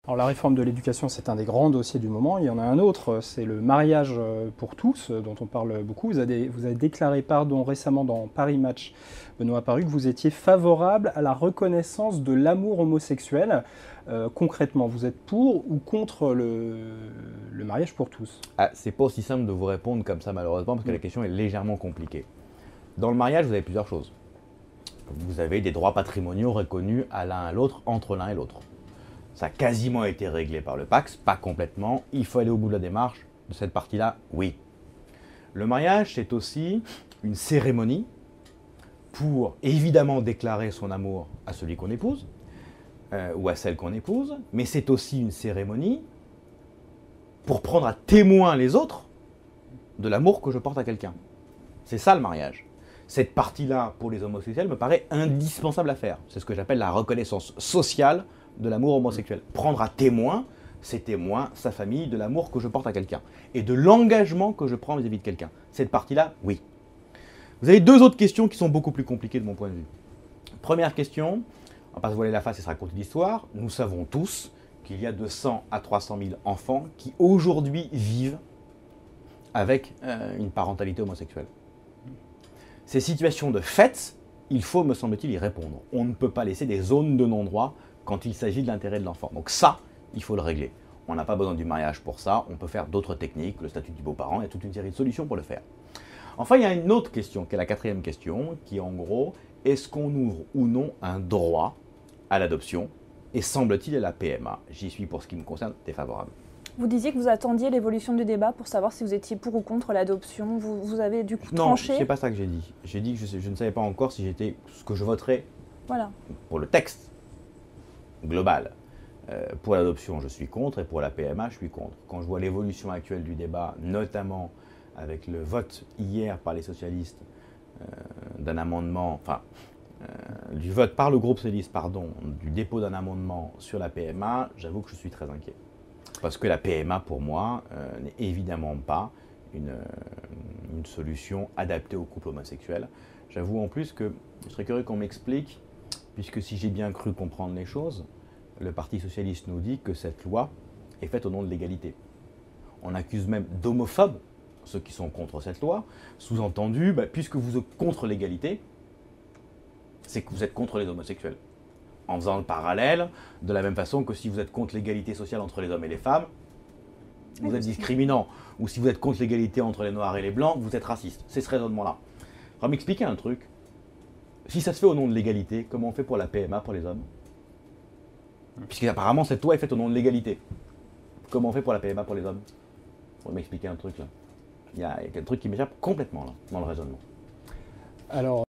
Alors la réforme de l'éducation, c'est un des grands dossiers du moment. Il y en a un autre, c'est le mariage pour tous, dont on parle beaucoup. Vous avez déclaré récemment dans Paris Match, Benoît Paru, que vous étiez favorable à la reconnaissance de l'amour homosexuel. Concrètement, vous êtes pour ou contre le mariage pour tous? Ah, c'est pas aussi simple de vous répondre comme ça malheureusement parce que la question est légèrement compliquée. Dans le mariage, vous avez plusieurs choses. Vous avez des droits patrimoniaux reconnus à l'un à l'autre, entre l'un et l'autre. Ça a quasiment été réglé par le Pacs, pas complètement. Il faut aller au bout de la démarche. De cette partie-là, oui. Le mariage, c'est aussi une cérémonie pour évidemment déclarer son amour à celui qu'on épouse ou à celle qu'on épouse, mais c'est aussi une cérémonie pour prendre à témoin les autres de l'amour que je porte à quelqu'un. C'est ça le mariage. Cette partie-là, pour les homosexuels, me paraît indispensable à faire. C'est ce que j'appelle la reconnaissance sociale de l'amour homosexuel. Prendre à témoin, ses témoins, sa famille, de l'amour que je porte à quelqu'un et de l'engagement que je prends vis-à-vis de quelqu'un. Cette partie-là, oui. Vous avez deux autres questions qui sont beaucoup plus compliquées de mon point de vue. Première question, on va pas se voiler la face et se raconter l'histoire. Nous savons tous qu'il y a de 100 à 300 000 enfants qui aujourd'hui vivent avec une parentalité homosexuelle. Ces situations de fait, il faut, me semble-t-il, y répondre. On ne peut pas laisser des zones de non-droit quand il s'agit de l'intérêt de l'enfant. Donc ça, il faut le régler. On n'a pas besoin du mariage pour ça, on peut faire d'autres techniques, le statut du beau-parent, il y a toute une série de solutions pour le faire. Enfin, il y a une autre question, qui est la quatrième question, qui est en gros, est-ce qu'on ouvre ou non un droit à l'adoption? Et semble-t-il à la PMA. J'y suis, pour ce qui me concerne, défavorable. Vous disiez que vous attendiez l'évolution du débat pour savoir si vous étiez pour ou contre l'adoption. Vous avez du coup Non, tranché? c'est pas ça que j'ai dit. J'ai dit que je ne savais pas encore si j'étais ce que je voterais Voilà. pour le texte global. Pour l'adoption, je suis contre, et pour la PMA, je suis contre. Quand je vois l'évolution actuelle du débat, notamment avec le vote hier par les socialistes d'un amendement, du vote par le groupe socialiste, pardon, du dépôt d'un amendement sur la PMA, j'avoue que je suis très inquiet. Parce que la PMA, pour moi, n'est évidemment pas une solution adaptée au couple homosexuel. J'avoue en plus que je serais curieux qu'on m'explique, puisque si j'ai bien cru comprendre les choses, le Parti socialiste nous dit que cette loi est faite au nom de l'égalité. On accuse même d'homophobes ceux qui sont contre cette loi, sous-entendu, puisque vous êtes contre l'égalité, c'est que vous êtes contre les homosexuels. En faisant le parallèle, de la même façon que si vous êtes contre l'égalité sociale entre les hommes et les femmes, vous êtes discriminant. Ou si vous êtes contre l'égalité entre les noirs et les blancs, vous êtes raciste. C'est ce raisonnement-là. On va m'expliquer un truc. Si ça se fait au nom de l'égalité, comment on fait pour la PMA pour les hommes? Puisqu'apparemment cette loi est faite au nom de l'égalité. Comment on fait pour la PMA pour les hommes? On va m'expliquer un truc là. Il y a un truc qui m'échappe complètement là, dans le raisonnement. Alors,